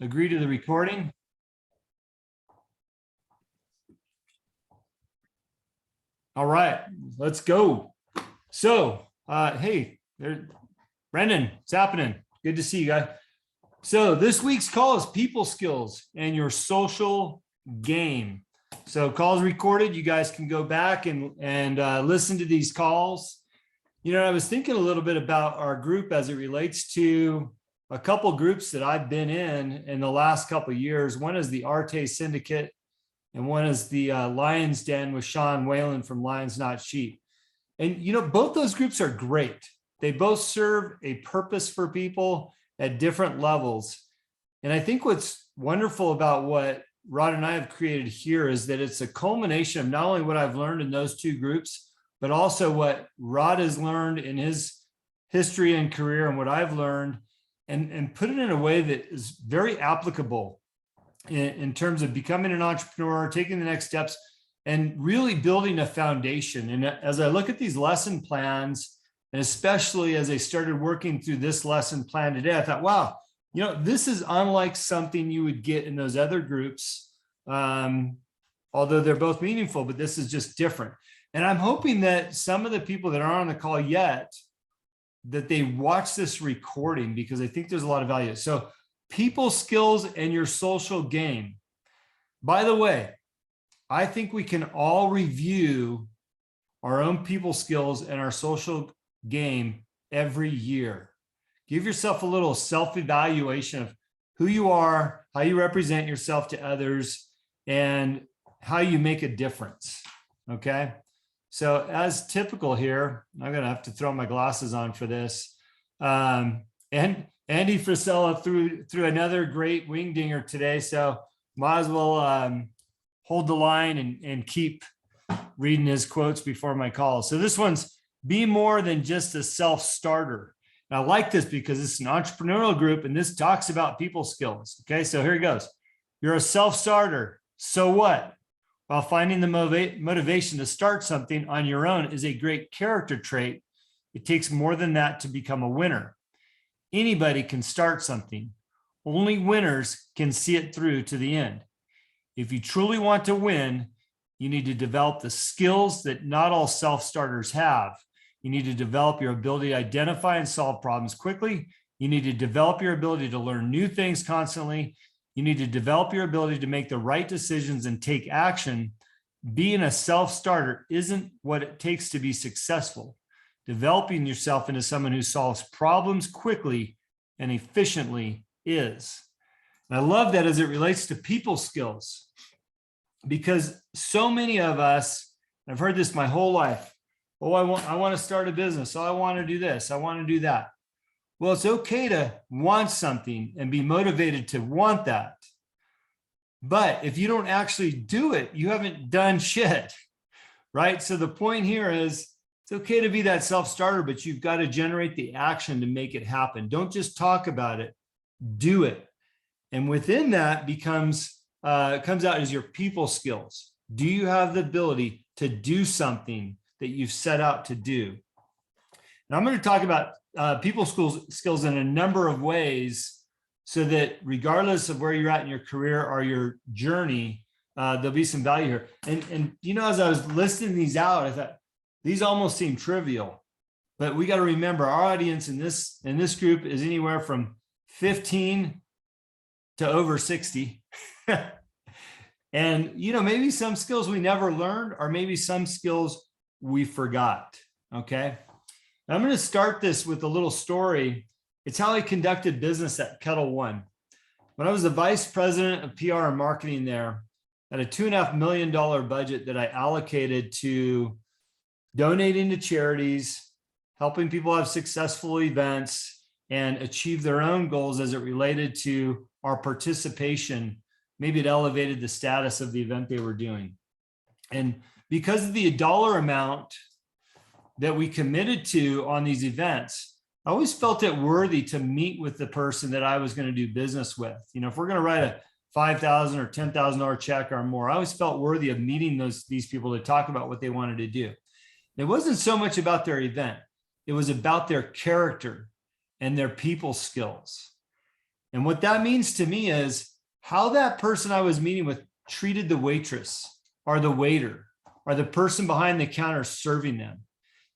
agree to the recording? All right, let's go. So, hey, there, Brendan, what's happening? Good to see you guys. So this week's call is people skills and your social game. So calls recorded. You guys can go back and listen to these calls. You know, I was thinking a little bit about our group as it relates to a couple groups that I've been in the last couple of years. One is the Arte Syndicate, and one is the Lion's Den with Sean Whalen from Lions Not Sheep. And, you know, both those groups are great. They both serve a purpose for people at different levels. And I think what's wonderful about what Rod and I have created here is that it's a culmination of not only what I've learned in those two groups, but also what Rod has learned in his history and career and what I've learned, and put it in a way that is very applicable in terms of becoming an entrepreneur, taking the next steps, and really building a foundation. And as I look at these lesson plans, and especially as I started working through this lesson plan today, I thought, wow, you know, this is unlike something you would get in those other groups, although they're both meaningful, but this is just different. And I'm hoping that some of the people that aren't on the call yet, that they watch this recording, because I think there's a lot of value. So people skills and your social game. By the way, I think we can all review our own people skills and our social game every year. Give yourself a little self-evaluation of who you are, how you represent yourself to others, and how you make a difference. Okay. So as typical here, I'm going to have to throw my glasses on for this. And Andy Frisella threw another great wing dinger today. So might as well hold the line and keep reading his quotes before my call. So this one's be more than just a self-starter. And I like this because it's an entrepreneurial group and this talks about people skills. Okay, so here it goes. You're a self-starter. So what? While finding the motivation to start something on your own is a great character trait, it takes more than that to become a winner. Anybody can start something. Only winners can see it through to the end. If you truly want to win, you need to develop the skills that not all self-starters have. You need to develop your ability to identify and solve problems quickly. You need to develop your ability to learn new things constantly. You need to develop your ability to make the right decisions and take action. Being a self-starter isn't what it takes to be successful. Developing yourself into someone who solves problems quickly and efficiently is. And I love that as it relates to people skills, because so many of us, I've heard this my whole life. Oh, I want to start a business. Oh, I want to do this. I want to do that. Well, it's okay to want something and be motivated to want that. But if you don't actually do it, you haven't done shit, right? So the point here is it's okay to be that self-starter, but you've got to generate the action to make it happen. Don't just talk about it, do it. And within that comes out as your people skills. Do you have the ability to do something that you've set out to do? And I'm going to talk about people skills in a number of ways, so that regardless of where you're at in your career or your journey, there'll be some value here. And you know, as I was listing these out, I thought these almost seem trivial, but we got to remember our audience in this group is anywhere from 15 to over 60. And you know, maybe some skills we never learned, or maybe some skills we forgot. Okay. I'm going to start this with a little story. It's how I conducted business at Kettle One. When I was the vice president of PR and marketing there, I had a $2.5 million budget that I allocated to donating to charities, helping people have successful events, and achieve their own goals as it related to our participation. Maybe it elevated the status of the event they were doing. And because of the dollar amount that we committed to on these events, I always felt it worthy to meet with the person that I was going to do business with. You know, if we're going to write a $5,000 or $10,000 check or more, I always felt worthy of meeting these people to talk about what they wanted to do. It wasn't so much about their event. It was about their character and their people skills. And what that means to me is how that person I was meeting with treated the waitress or the waiter or the person behind the counter serving them.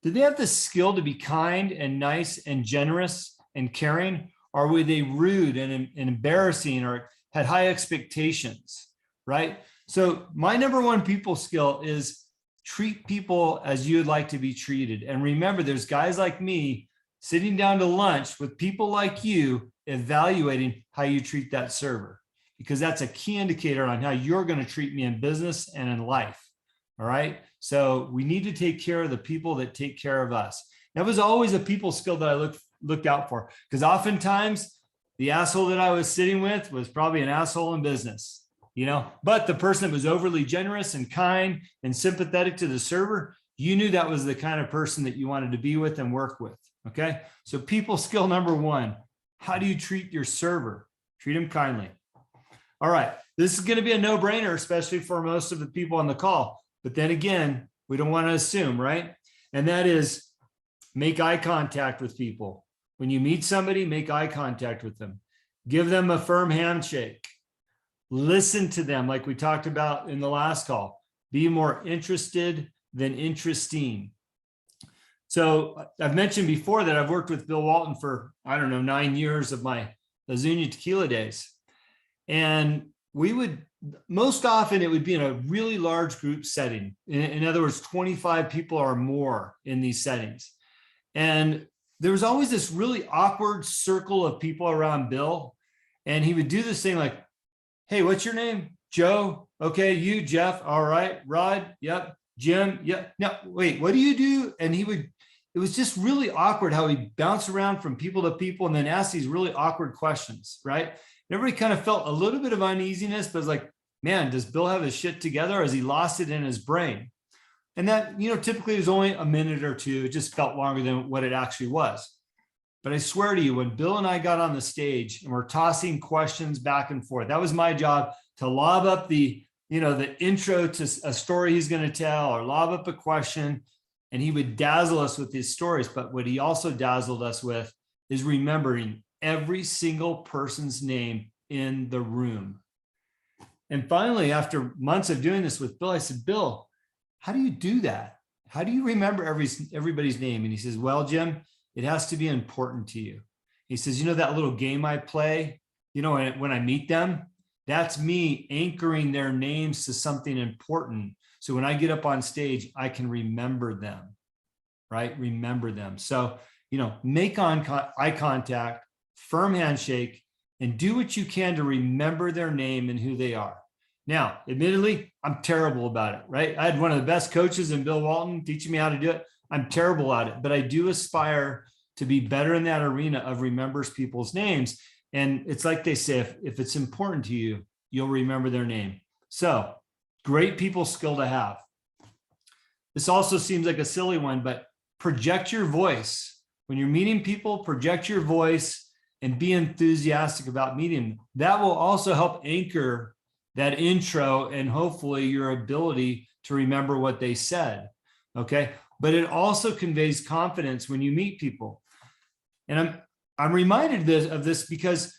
Did they have the skill to be kind and nice and generous and caring? Or were they rude and embarrassing or had high expectations, right? So my number one people skill is treat people as you'd like to be treated. And remember, there's guys like me sitting down to lunch with people like you, evaluating how you treat that server, because that's a key indicator on how you're going to treat me in business and in life. All right. So we need to take care of the people that take care of us. That was always a people skill that I looked out for, because oftentimes the asshole that I was sitting with was probably an asshole in business, but the person that was overly generous and kind and sympathetic to the server, you knew that was the kind of person that you wanted to be with and work with. Okay. So people skill number one, how do you treat your server? Treat them kindly. All right. This is going to be a no-brainer, especially for most of the people on the call. But then again, we don't want to assume, right? And that is make eye contact with people. When you meet somebody, make eye contact with them. Give them a firm handshake. Listen to them like we talked about in the last call. Be more interested than interesting. So I've mentioned before that I've worked with Bill Walton for, 9 years of my Azuñia tequila days. And we would, most often it would be in a really large group setting. In other words, 25 people or more in these settings. And there was always this really awkward circle of people around Bill. And he would do this thing like, hey, what's your name? Joe. Okay. You, Jeff. All right. Rod. Yep. Jim. Yep. No, wait, what do you do? And it was just really awkward how he bounced around from people to people and then asked these really awkward questions, right? Everybody kind of felt a little bit of uneasiness, but it's like, man, does Bill have his shit together or has he lost it in his brain? And that, typically it was only a minute or two. It just felt longer than what it actually was. But I swear to you, when Bill and I got on the stage and we're tossing questions back and forth, that was my job, to lob up the intro to a story he's going to tell or lob up a question, and he would dazzle us with his stories. But what he also dazzled us with is remembering every single person's name in the room. And finally, after months of doing this with Bill, I said, Bill, how do you do that? How do you remember everybody's name? And he says, well, Jim, it has to be important to you. He says, that little game I play, when I meet them, that's me anchoring their names to something important. So when I get up on stage, I can remember them, right? Remember them. So, make eye contact, firm handshake, and do what you can to remember their name and who they are. Now, admittedly, I'm terrible about it, right? I had one of the best coaches in Bill Walton teaching me how to do it. I'm terrible at it, but I do aspire to be better in that arena of remembers people's names. And it's like they say, if it's important to you, you'll remember their name. So great people skill to have. This also seems like a silly one, but project your voice. When you're meeting people, project your voice and be enthusiastic about meeting them. That will also help anchor that intro and hopefully your ability to remember what they said. Okay. But it also conveys confidence when you meet people. And I'm reminded of this because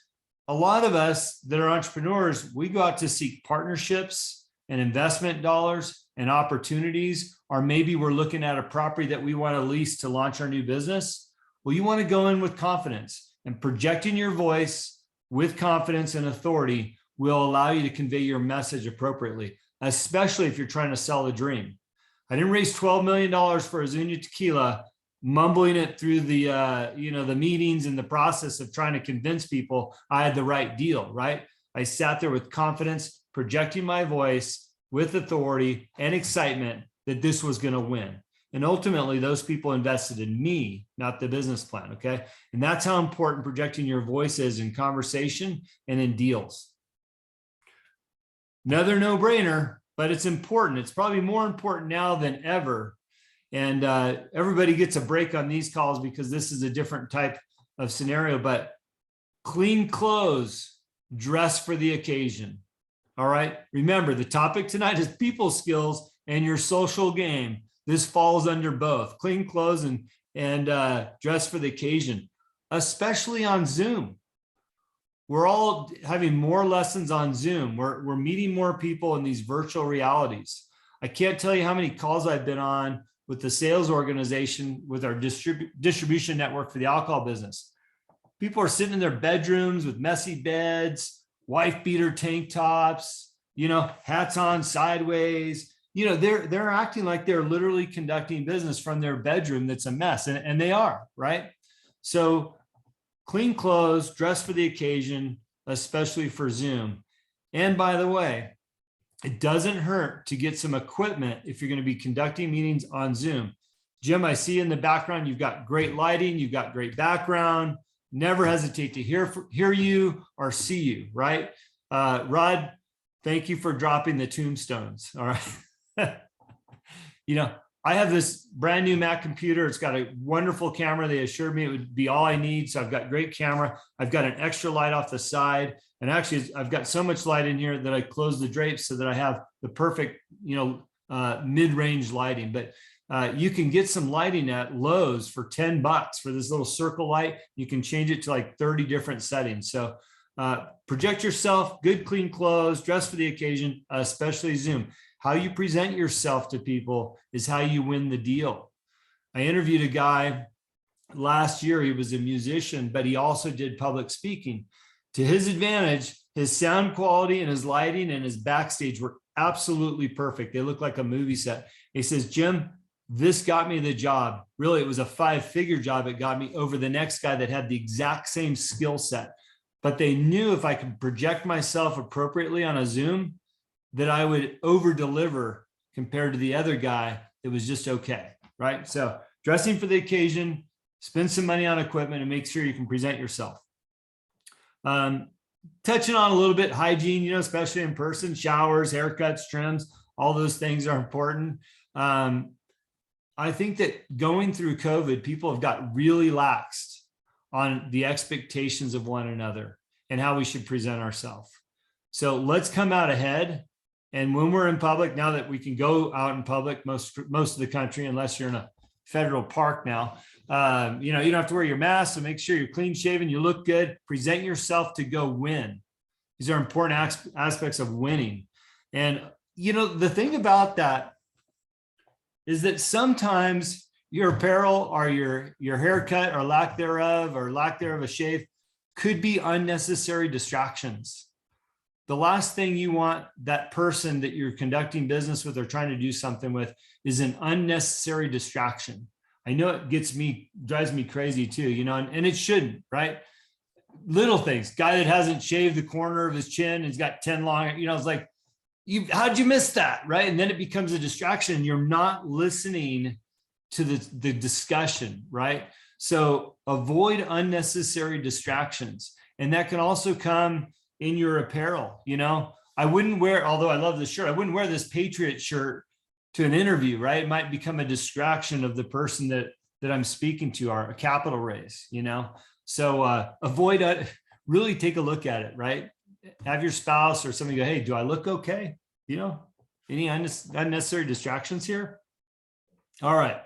a lot of us that are entrepreneurs, we go out to seek partnerships and investment dollars and opportunities, or maybe we're looking at a property that we want to lease to launch our new business. Well, you want to go in with confidence, and projecting your voice with confidence and authority will allow you to convey your message appropriately, especially if you're trying to sell a dream. I didn't raise $12 million for Azuñia tequila, mumbling it through the, the meetings and the process of trying to convince people I had the right deal, right? I sat there with confidence, projecting my voice with authority and excitement that this was going to win. And ultimately, those people invested in me, not the business plan, okay? And that's how important projecting your voice is in conversation and in deals. Another no-brainer, but it's important. It's probably more important now than ever. And everybody gets a break on these calls because this is a different type of scenario, but clean clothes, dress for the occasion. All right. Remember, the topic tonight is people skills and your social game. This falls under both clean clothes and dress for the occasion, especially on Zoom. we're all having more lessons on Zoom. We're meeting more people in these virtual realities. I can't tell you how many calls I've been on with the sales organization, with our distribution network for the alcohol business. People are sitting in their bedrooms with messy beds, wife beater tank tops, hats on sideways. They're acting like they're literally conducting business from their bedroom that's a mess, and they are, right? So clean clothes, dress for the occasion, especially for Zoom. And by the way, it doesn't hurt to get some equipment if you're going to be conducting meetings on Zoom. Jim, I see in the background, you've got great lighting, you've got great background. Never hesitate to hear you or see you, right? Rod, thank you for dropping the tombstones. All right. I have this brand new Mac computer. It's got a wonderful camera. They assured me it would be all I need. So I've got great camera. I've got an extra light off the side. And actually, I've got so much light in here that I close the drapes so that I have the perfect, mid-range lighting. But you can get some lighting at Lowe's for $10 for this little circle light. You can change it to like 30 different settings. So project yourself, good, clean clothes, dress for the occasion, especially Zoom. How you present yourself to people is how you win the deal. I interviewed a guy last year. He was a musician, but he also did public speaking. To his advantage, his sound quality and his lighting and his backstage were absolutely perfect. They looked like a movie set. He says, Jim, this got me the job. Really, it was a 5-figure job. It got me over the next guy that had the exact same skill set. But they knew if I could project myself appropriately on a Zoom, that I would over deliver compared to the other guy that was just okay, right? So dressing for the occasion, spend some money on equipment, and make sure you can present yourself. Touching on a little bit hygiene, especially in person, showers, haircuts, trims, all those things are important. I think that going through COVID, people have got really laxed on the expectations of one another and how we should present ourselves. So let's come out ahead. And when we're in public, now that we can go out in public, most of the country, unless you're in a federal park now, you don't have to wear your mask. So make sure you're clean shaven, you look good, present yourself to go win. These are important aspects of winning. And, the thing about that is that sometimes your apparel or your haircut or lack thereof a shave could be unnecessary distractions. The last thing you want that person that you're conducting business with or trying to do something with is an unnecessary distraction. I know it drives me crazy too, and it shouldn't, right? Little things, guy that hasn't shaved the corner of his chin, he's got 10 long, it's like, how'd you miss that, right? And then it becomes a distraction. You're not listening to the discussion, right? So avoid unnecessary distractions. And that can also come in your apparel. I wouldn't wear, although I love this shirt, I wouldn't wear this Patriot shirt to an interview, right? It might become a distraction of the person that I'm speaking to, or a capital raise, So avoid it, really take a look at it, right? Have your spouse or somebody go, hey, do I look okay? Any unnecessary distractions here? All right.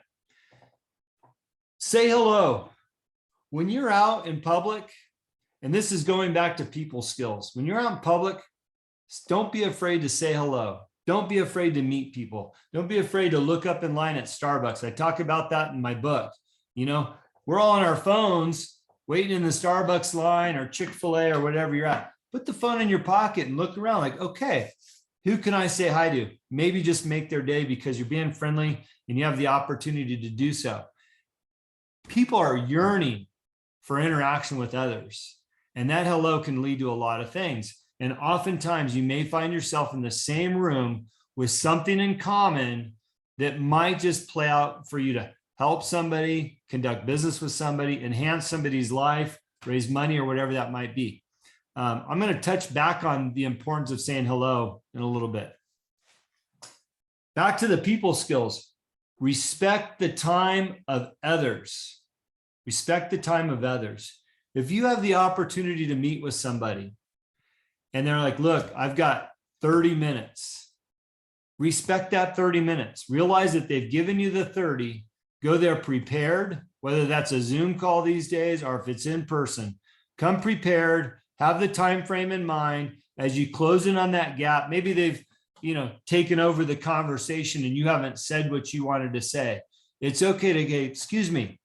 Say hello. When you're out in public, and this is going back to people skills. When you're out in public, don't be afraid to say hello. Don't be afraid to meet people. Don't be afraid to look up in line at Starbucks. I talk about that in my book. We're all on our phones waiting in the Starbucks line or Chick-fil-A or whatever you're at. Put the phone in your pocket and look around like, okay, who can I say hi to? Maybe just make their day because you're being friendly and you have the opportunity to do so. People are yearning for interaction with others. And that hello can lead to a lot of things. And oftentimes you may find yourself in the same room with something in common that might just play out for you to help somebody, conduct business with somebody, enhance somebody's life, raise money, or whatever that might be. I'm going to touch back on the importance of saying hello in a little bit. Back to the people skills. Respect the time of others. Respect the time of others. If you have the opportunity to meet with somebody and they're like, look, I've got 30 minutes. Respect that 30 minutes. Realize that they've given you the 30. Go there prepared, whether that's a Zoom call these days or if it's in person. Come prepared. Have the time frame in mind as you close in on that gap. Maybe they've, taken over the conversation and you haven't said what you wanted to say. It's okay to go, excuse me,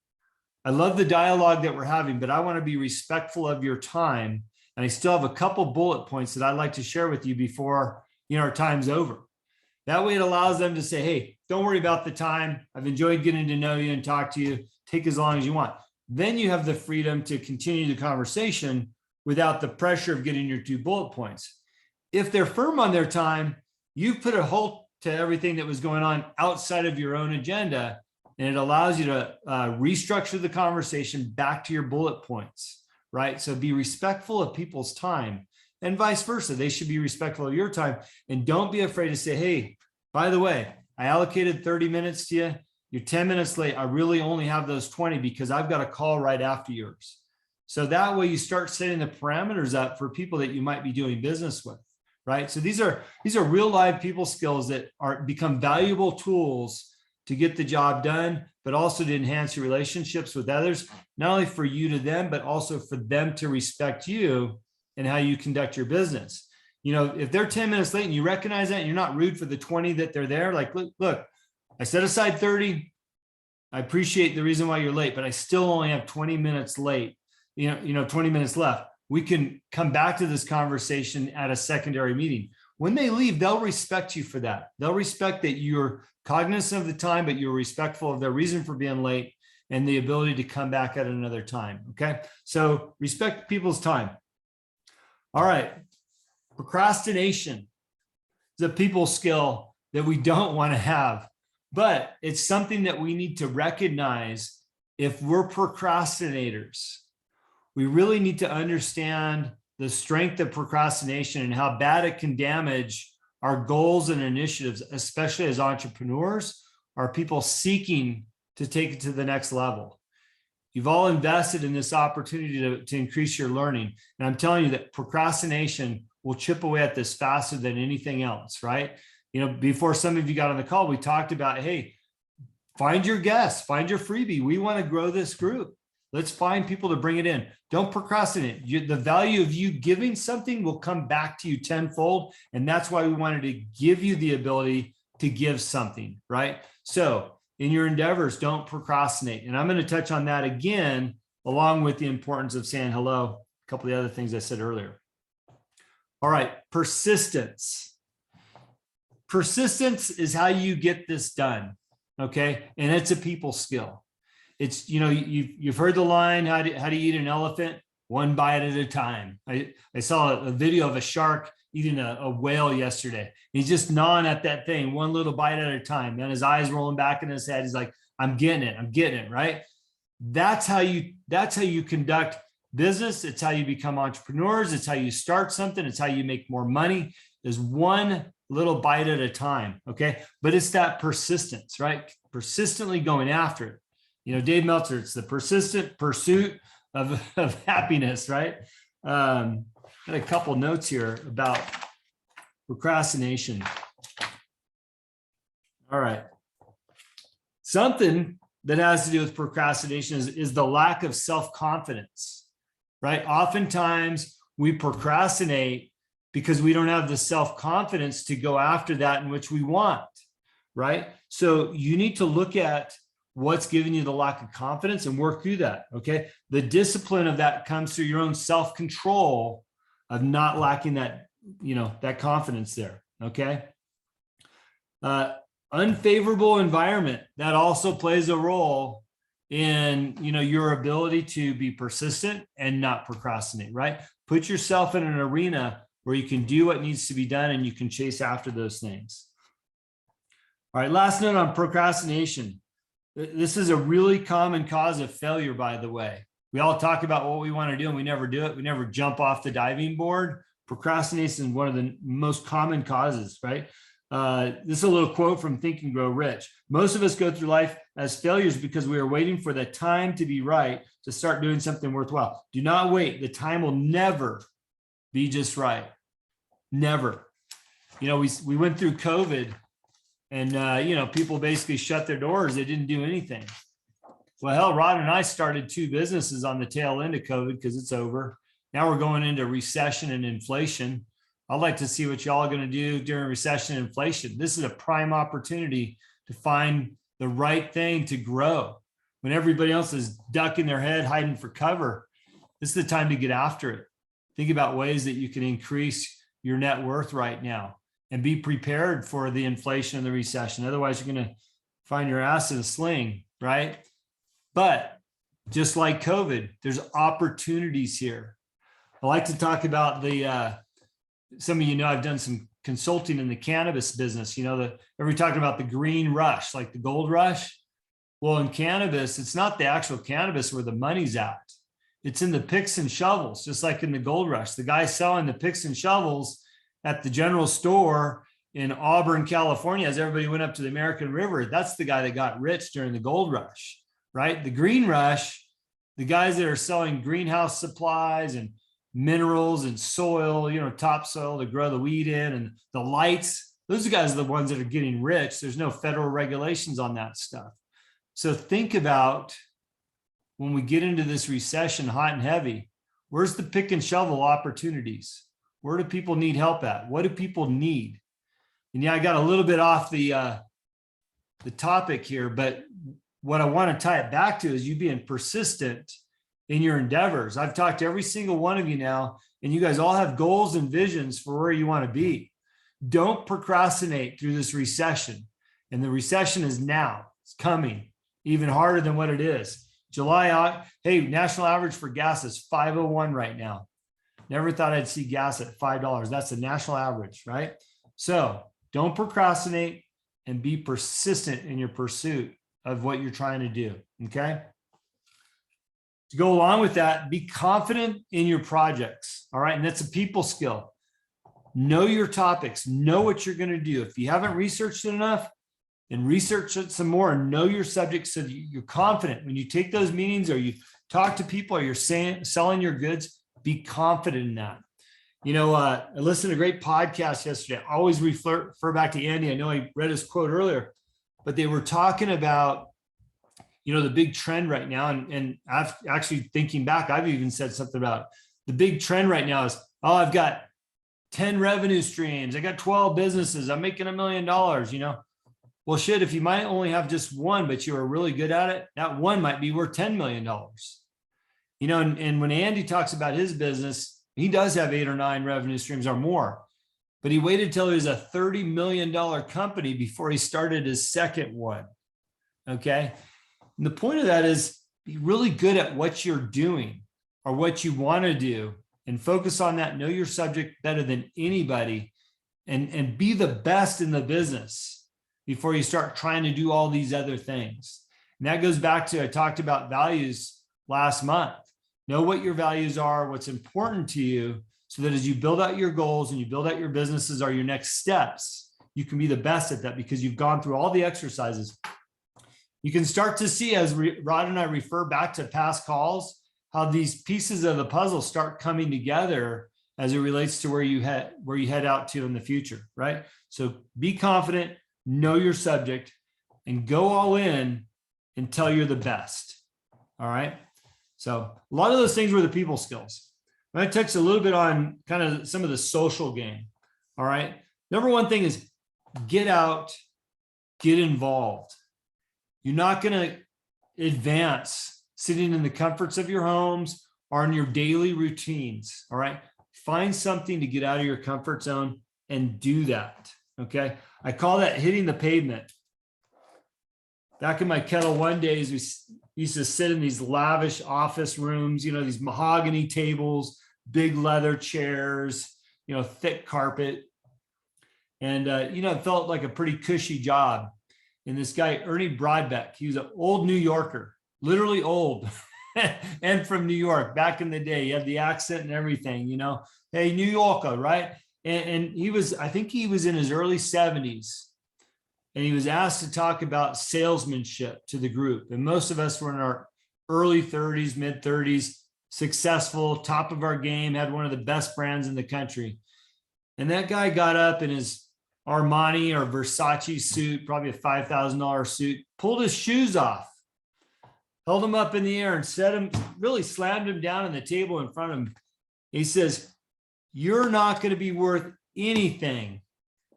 I love the dialogue that we're having, but I want to be respectful of your time. And I still have a couple bullet points that I'd like to share with you before, our time's over. That way it allows them to say, hey, don't worry about the time. I've enjoyed getting to know you and talk to you. Take as long as you want. Then you have the freedom to continue the conversation without the pressure of getting your 2 bullet points. If they're firm on their time, you've put a halt to everything that was going on outside of your own agenda, and it allows you to restructure the conversation back to your bullet points, right? So be respectful of people's time and vice versa. They should be respectful of your time, and don't be afraid to say, hey, by the way, I allocated 30 minutes to you. You're 10 minutes late. I really only have those 20 because I've got a call right after yours. So that way you start setting the parameters up for people that you might be doing business with, right? So these are real live people skills that become valuable tools to get the job done, but also to enhance your relationships with others, not only for you to them, but also for them to respect you and how you conduct your business. If they're 10 minutes late and you recognize that and you're not rude for the 20 that they're there, like, look, I set aside 30. I appreciate the reason why you're late, but I still only have 20 minutes late, 20 minutes left. We can come back to this conversation at a secondary meeting. When they leave, they'll respect you for that. They'll respect that you're cognizant of the time, but you're respectful of their reason for being late and the ability to come back at another time. Okay. So respect people's time. All right. Procrastination is a people skill that we don't want to have, but it's something that we need to recognize. If we're procrastinators, we really need to understand the strength of procrastination and how bad it can damage our goals and initiatives, especially as entrepreneurs or people seeking to take it to the next level. You've all invested in this opportunity to increase your learning. And I'm telling you that procrastination will chip away at this faster than anything else, right? Before some of you got on the call, we talked about, hey, find your guests, find your freebie. We want to grow this group. Let's find people to bring it in. Don't procrastinate. The value of you giving something will come back to you tenfold. And that's why we wanted to give you the ability to give something, right? So in your endeavors, don't procrastinate. And I'm going to touch on that again, along with the importance of saying hello, a couple of the other things I said earlier. All right, persistence. Persistence is how you get this done, okay? And it's a people skill. It's, you've heard the line, how do you eat an elephant? One bite at a time. I saw a video of a shark eating a whale yesterday. He's just gnawing at that thing, one little bite at a time. Then his eyes rolling back in his head. He's like, I'm getting it, right? That's how you conduct business. It's how you become entrepreneurs. It's how you start something. It's how you make more money, is one little bite at a time, okay? But it's that persistence, right? Persistently going after it. Dave Meltzer, it's the persistent pursuit of happiness, right? Got a couple notes here about procrastination. All right. Something that has to do with procrastination is the lack of self-confidence, right? Oftentimes we procrastinate because we don't have the self-confidence to go after that in which we want, right? So you need to look at what's giving you the lack of confidence and work through that, okay? The discipline of that comes through your own self-control of not lacking that, that confidence there, okay? Unfavorable environment, that also plays a role in, your ability to be persistent and not procrastinate, right? Put yourself in an arena where you can do what needs to be done and you can chase after those things. All right, last note on procrastination. This is a really common cause of failure, by the way. We all talk about what we want to do and we never do it. We never jump off the diving board. Procrastination is one of the most common causes, right? This is a little quote from Think and Grow Rich. Most of us go through life as failures because we are waiting for the time to be right to start doing something worthwhile. Do not wait. The time will never be just right. Never. We went through COVID and, people basically shut their doors. They didn't do anything. Well, hell, Rod and I started 2 businesses on the tail end of COVID because it's over. Now we're going into recession and inflation. I'd like to see what y'all are going to do during recession and inflation. This is a prime opportunity to find the right thing to grow. When everybody else is ducking their head, hiding for cover, this is the time to get after it. Think about ways that you can increase your net worth right now and be prepared for the inflation and the recession. Otherwise, you're going to find your ass in a sling, right? But just like COVID, there's opportunities here. I like to talk about some of you know, I've done some consulting in the cannabis business. You know, everybody talking about the green rush, like the gold rush. Well, in cannabis, it's not the actual cannabis where the money's at. It's in the picks and shovels, just like in the gold rush. The guy selling the picks and shovels at the general store in Auburn, California, as everybody went up to the American River, that's the guy that got rich during the gold rush, right? The green rush, the guys that are selling greenhouse supplies and minerals and soil, you know, topsoil to grow the weed in, and the lights, those guys are the ones that are getting rich. There's no federal regulations on that stuff. So think about when we get into this recession hot and heavy, where's the pick and shovel opportunities? Where do people need help at? What do people need? And yeah, I got a little bit off the topic here, but what I want to tie it back to is you being persistent in your endeavors. I've talked to every single one of you now, and you guys all have goals and visions for where you want to be. Don't procrastinate through this recession. And the recession is now. It's coming even harder than what it is. July, hey, national average for gas is $5.01 right now. Never thought I'd see gas at $5. That's the national average, right? So don't procrastinate and be persistent in your pursuit of what you're trying to do, okay? To go along with that, be confident in your projects, all right? And that's a people skill. Know your topics, know what you're going to do. If you haven't researched it enough, then research it some more and know your subject so that you're confident. When you take those meetings or you talk to people or you're selling your goods, be confident in that. You know, I listened to a great podcast yesterday. I always refer back to Andy. I know I read his quote earlier, but they were talking about, you know, the big trend right now. And I've actually thinking back, I've even said something about the big trend right now is, oh, I've got 10 revenue streams. I got 12 businesses. I'm making $1 million, you know. Well, shit, if you might only have just one, but you are really good at it, that one might be worth $10 million. You know, and when Andy talks about his business, he does have 8 or 9 revenue streams or more, but he waited till he was a $30 million company before he started his second one. Okay. And the point of that is be really good at what you're doing or what you want to do and focus on that. Know your subject better than anybody and be the best in the business before you start trying to do all these other things. And that goes back to, I talked about values last month. Know what your values are, what's important to you, so that as you build out your goals and you build out your businesses or your next steps, you can be the best at that because you've gone through all the exercises. You can start to see, as Rod and I refer back to past calls, how these pieces of the puzzle start coming together as it relates to where you head out to in the future, right? So be confident, know your subject, and go all in until you're the best. All right. So a lot of those things were the people skills. I'm going to touch a little bit on kind of some of the social game. All right. Number one thing is get out, get involved. You're not going to advance sitting in the comforts of your homes or in your daily routines. All right. Find something to get out of your comfort zone and do that. Okay. I call that hitting the pavement. Back in my Kettle One days, we used to sit in these lavish office rooms, you know, these mahogany tables, big leather chairs, you know, thick carpet. And, you know, it felt like a pretty cushy job. And this guy, Ernie Broadbeck, he was an old New Yorker, literally old and from New York back in the day. He had the accent and everything, you know, hey, New Yorker, right? And he was, I think he was in his early 70s. And he was asked to talk about salesmanship to the group. And most of us were in our early 30s, mid 30s, successful, top of our game, had one of the best brands in the country. And that guy got up in his Armani or Versace suit, probably a $5,000 suit, pulled his shoes off, held them up in the air and really slammed him down on the table in front of him. He says, you're not going to be worth anything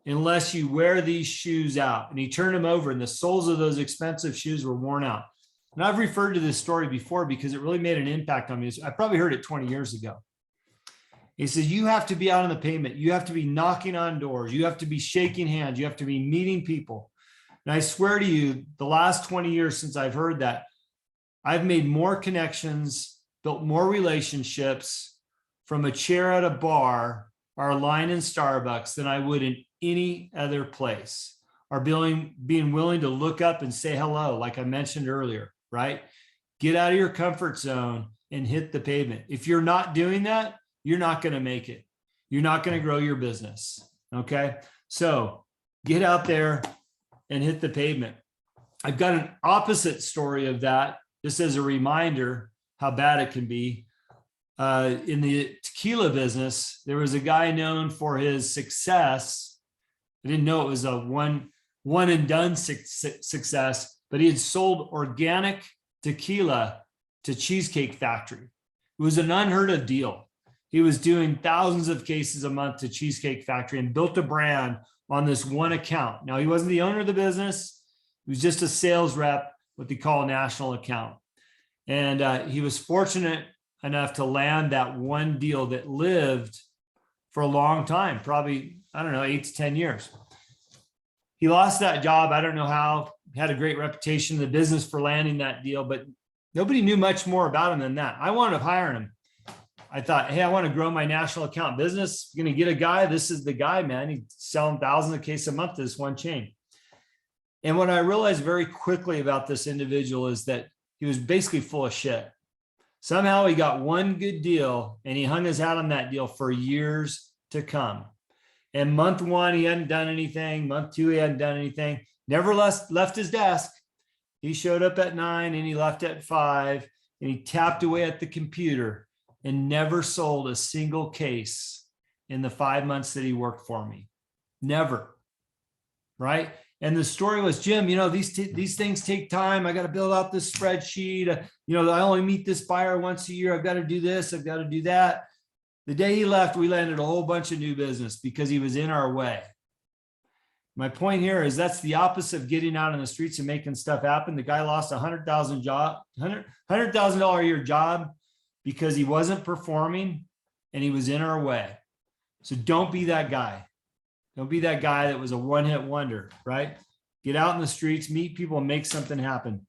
unless you wear these shoes out. And he turned them over and the soles of those expensive shoes were worn out. And I've referred to this story before because it really made an impact on me. I probably heard it 20 years ago. He says, you have to be out on the pavement. You have to be knocking on doors. You have to be shaking hands. You have to be meeting people. And I swear to you, the last 20 years since I've heard that, I've made more connections, built more relationships from a chair at a bar or a line in Starbucks than I would in any other place, or being willing to look up and say hello, like I mentioned earlier, right? Get out of your comfort zone and hit the pavement. If you're not doing that, you're not going to make it. You're not going to grow your business. Okay. So get out there and hit the pavement. I've got an opposite story of that, just as a reminder how bad it can be. In the tequila business, there was a guy known for his success. I didn't know it was a one and done success, but he had sold organic tequila to Cheesecake Factory. It was an unheard of deal. He was doing thousands of cases a month to Cheesecake Factory and built a brand on this one account. Now, he wasn't the owner of the business. He was just a sales rep, what they call a national account. And he was fortunate enough to land that one deal that lived for a long time, probably, I don't know, 8 to 10 years. He lost that job. I don't know how. He had a great reputation in the business for landing that deal, but nobody knew much more about him than that. I wound up hiring him. I thought, hey, I want to grow my national account business. I'm going to get a guy. This is the guy, man. He's selling thousands of cases a month to this one chain. And what I realized very quickly about this individual is that he was basically full of shit. Somehow he got one good deal and he hung his hat on that deal for years to come. And month one, he hadn't done anything. Month two, he hadn't done anything. Never left his desk. He showed up at 9 and he left at 5 and he tapped away at the computer and never sold a single case in the 5 months that he worked for me. Never. Right? And the story was, Jim, you know, these things take time. I got to build out this spreadsheet. You know, I only meet this buyer once a year. I've got to do this. I've got to do that. The day he left, we landed a whole bunch of new business because he was in our way. My point here is that's the opposite of getting out on the streets and making stuff happen. The guy lost $100,000 a year job because he wasn't performing and he was in our way. So don't be that guy. Don't be that guy that was a one-hit wonder, right? Get out in the streets, meet people, and make something happen.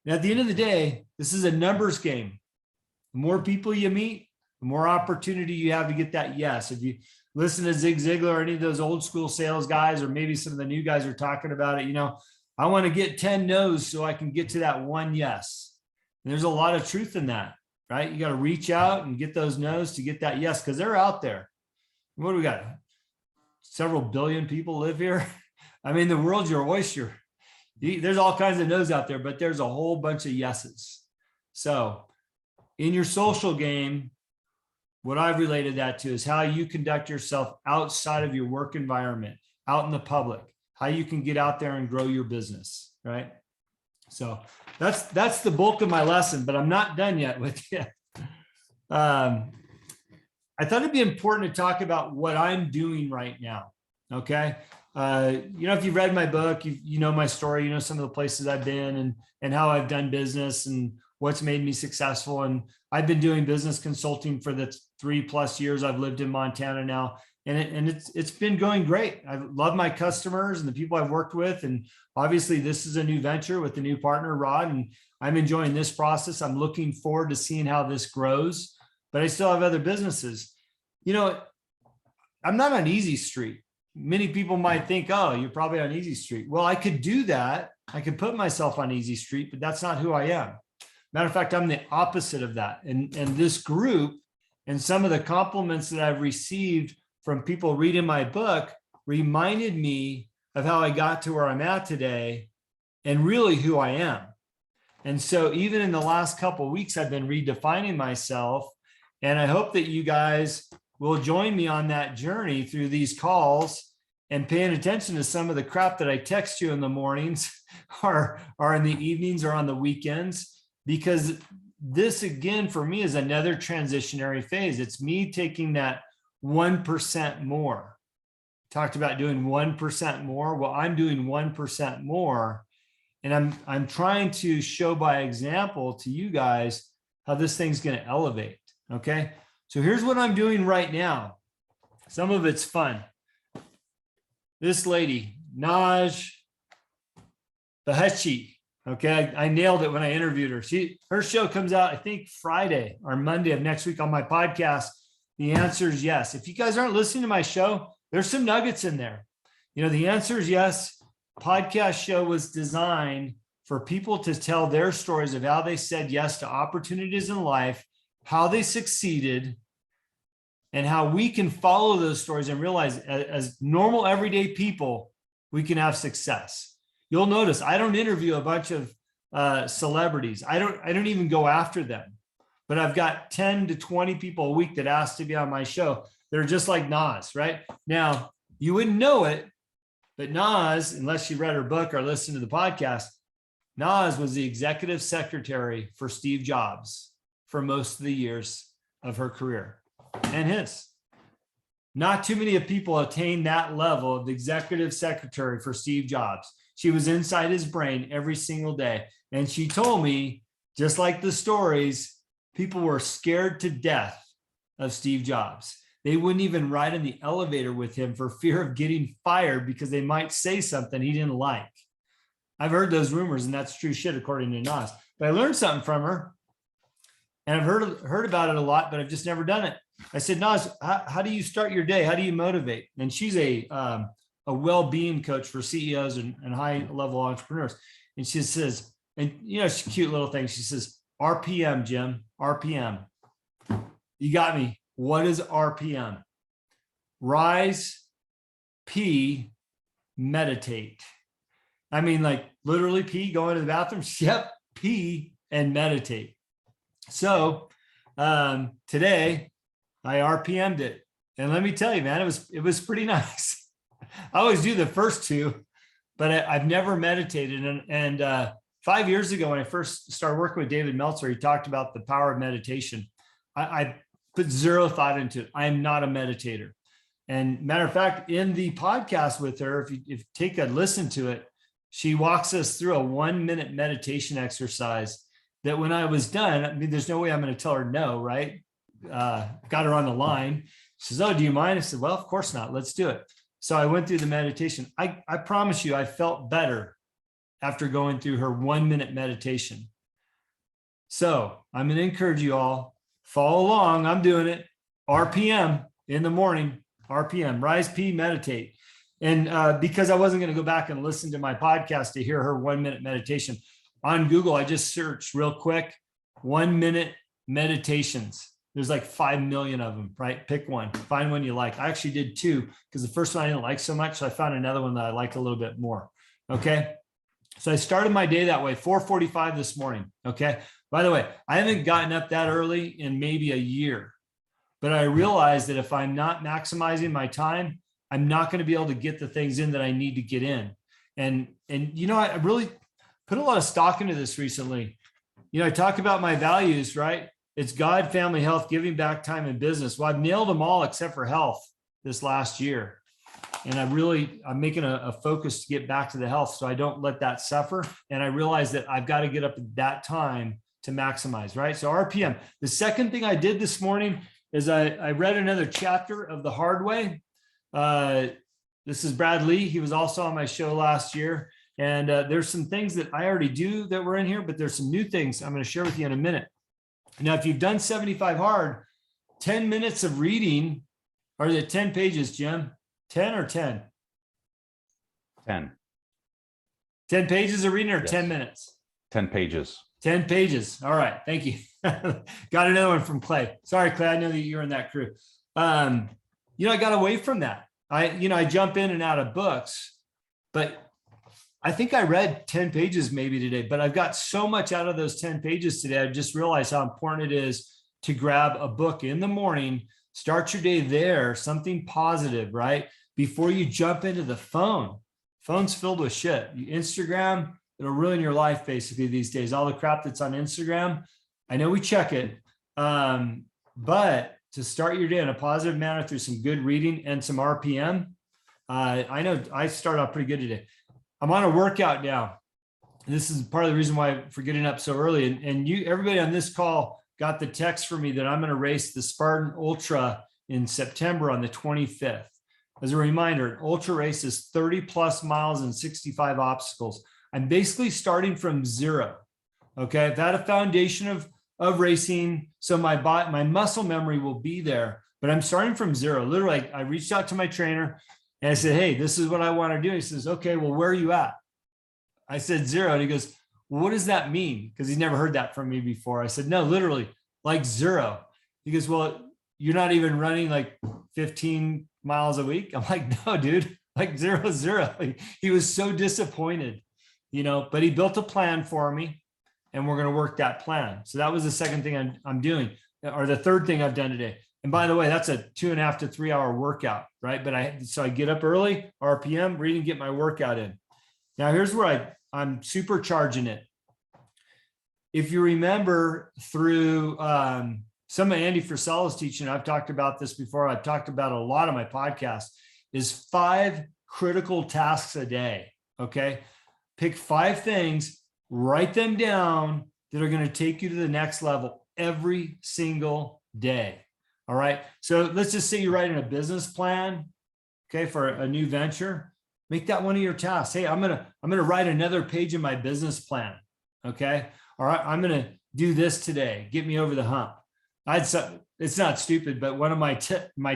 And at the end of the day, this is a numbers game. The more people you meet, the more opportunity you have to get that yes. If you listen to Zig Ziglar or any of those old school sales guys, or maybe some of the new guys are talking about it, you know, I want to get 10 no's so I can get to that one yes. And there's a lot of truth in that, right? You got to reach out and get those no's to get that yes, because they're out there. What do we got? Several billion people live here. I mean, the world's your oyster. There's all kinds of no's out there, but there's a whole bunch of yeses. So in your social game, what I've related that to is how you conduct yourself outside of your work environment, out in the public, how you can get out there and grow your business, right? So that's the bulk of my lesson, but I'm not done yet with you. I thought it'd be important to talk about what I'm doing right now. Okay. You know, if you've read my book, you know my story, you know some of the places I've been and how I've done business and what's made me successful. And I've been doing business consulting for the 3+ years I've lived in Montana now. And it's been going great. I love my customers and the people I've worked with. And obviously this is a new venture with the new partner, Rod, and I'm enjoying this process. I'm looking forward to seeing how this grows, but I still have other businesses. You know, I'm not on easy street. Many people might think, oh, you're probably on easy street. Well, I could do that. I could put myself on easy street, but that's not who I am. Matter of fact, I'm the opposite of that. And this group and some of the compliments that I've received from people reading my book reminded me of how I got to where I'm at today and really who I am. And so even in the last couple of weeks, I've been redefining myself. And I hope that you guys will join me on that journey through these calls and paying attention to some of the crap that I text you in the mornings or in the evenings or on the weekends, because this again, for me, is another transitionary phase. It's me taking that 1% more. Talked about doing 1% more. Well, I'm doing 1% more. And I'm trying to show by example to you guys how this thing's going to elevate. Okay. So here's what I'm doing right now. Some of it's fun. This lady, Naj Bahechi. Okay. I nailed it when I interviewed her. Her show comes out, I think Friday or Monday of next week on my podcast. The answer is yes. If you guys aren't listening to my show, there's some nuggets in there. You know, the answer is yes. Podcast show was designed for people to tell their stories of how they said yes to opportunities in life, how they succeeded, and how we can follow those stories and realize as normal everyday people, we can have success. You'll notice I don't interview a bunch of celebrities. I don't even go after them, but I've got 10 to 20 people a week that ask to be on my show. They're just like Nas, right? Now, you wouldn't know it, but Nas, unless you read her book or listened to the podcast, Nas was the executive secretary for Steve Jobs for most of the years of her career and his. Not too many people attain that level of executive secretary for Steve Jobs. She was inside his brain every single day. And she told me, just like the stories, people were scared to death of Steve Jobs. They wouldn't even ride in the elevator with him for fear of getting fired because they might say something he didn't like. I've heard those rumors, and that's true shit, according to Nas. But I learned something from her, and I've heard about it a lot, but I've just never done it. I said, Nas, how do you start your day? How do you motivate? And she's a well-being coach for CEOs and high-level entrepreneurs. And she says, and you know, she's a cute little thing. She says, RPM, Jim, RPM. You got me. What is RPM? Rise, pee, meditate. I mean, like literally pee, go into the bathroom. Yep, pee and meditate. So today I RPM'd it. And let me tell you, man, it was pretty nice. I always do the first two, but I've never meditated. And 5 years ago, when I first started working with David Meltzer, he talked about the power of meditation. I put zero thought into it. I am not a meditator. And matter of fact, in the podcast with her, if you take a listen to it, she walks us through a 1-minute meditation exercise that when I was done, I mean, there's no way I'm going to tell her no, right? Got her on the line. She says, oh, do you mind? I said, well, of course not. Let's do it. So I went through the meditation. I promise you, I felt better after going through her 1-minute meditation. So I'm going to encourage you all, follow along. I'm doing it. RPM in the morning, RPM, rise, pee, meditate. And because I wasn't going to go back and listen to my podcast to hear her 1-minute meditation on Google, I just searched real quick, 1-minute meditations. There's like 5 million of them, right? Pick one, find one you like. I actually did 2 because the first one I didn't like so much. So I found another one that I liked a little bit more. Okay. So I started my day that way, 4:45 this morning. Okay. By the way, I haven't gotten up that early in maybe a year, but I realized that if I'm not maximizing my time, I'm not going to be able to get the things in that I need to get in. And you know, I really put a lot of stock into this recently. You know, I talk about my values, right? It's God, family, health, giving back, time, and business. Well, I've nailed them all except for health this last year. And I'm making a focus to get back to the health so I don't let that suffer. And I realize that I've got to get up at that time to maximize, right? So RPM. The second thing I did this morning is I read another chapter of The Hard Way. This is Brad Lee. He was also on my show last year. And there's some things that I already do that were in here, but there's some new things I'm going to share with you in a minute. Now, if you've done 75 hard, 10 minutes of reading, or is it 10 pages, Jim? 10 or 10? 10. 10 pages of reading or Yes. 10 minutes? 10 pages. 10 pages. All right. Thank you. Got another one from Clay. Sorry, Clay. I know that you're in that crew. You know, I got away from that. I jump in and out of books, but I think I read 10 pages maybe today, but I've got so much out of those 10 pages today. I just realized how important it is to grab a book in the morning, start your day there, something positive, right? Before you jump into the phone. Phone's filled with shit. Instagram, it'll ruin your life basically these days. All the crap that's on Instagram, I know we check it, but to start your day in a positive manner through some good reading and some RPM, I know I start off pretty good today. I'm on a workout now. This is part of the reason why for getting up so early. And you, everybody on this call got the text from me that I'm going to race the Spartan Ultra in September on the 25th. As a reminder, an ultra race is 30 plus miles and 65 obstacles. I'm basically starting from zero. Okay, I've had a foundation of racing, so my muscle memory will be there, but I'm starting from zero. Literally, I reached out to my trainer and I said, "Hey, this is what I want to do." He says, "Okay, well, where are you at?" I said 0, and he goes, "Well, what does that mean?" Because he's never heard that from me before. I said, "No, literally, like 0." He goes, "Well, you're not even running like 15 miles a week." I'm like, "No, dude, like 0, 0." He was so disappointed, but he built a plan for me, and we're going to work that plan. So that was the second thing I'm doing, or the third thing I've done today. And by the way, that's a 2.5 to 3 hour workout, right? But I get up early, RPM, read and get my workout in. Now here's where I'm supercharging it. If you remember through some of Andy Frisella's teaching, I've talked about this before, I've talked about a lot of my podcasts, is 5 critical tasks a day, okay? Pick 5 things, write them down that are going to take you to the next level every single day. All right. So let's just say you're writing a business plan, okay, for a new venture. Make that one of your tasks. Hey, I'm gonna write another page in my business plan. Okay. All right. I'm gonna do this today. Get me over the hump. It's not stupid, but one of my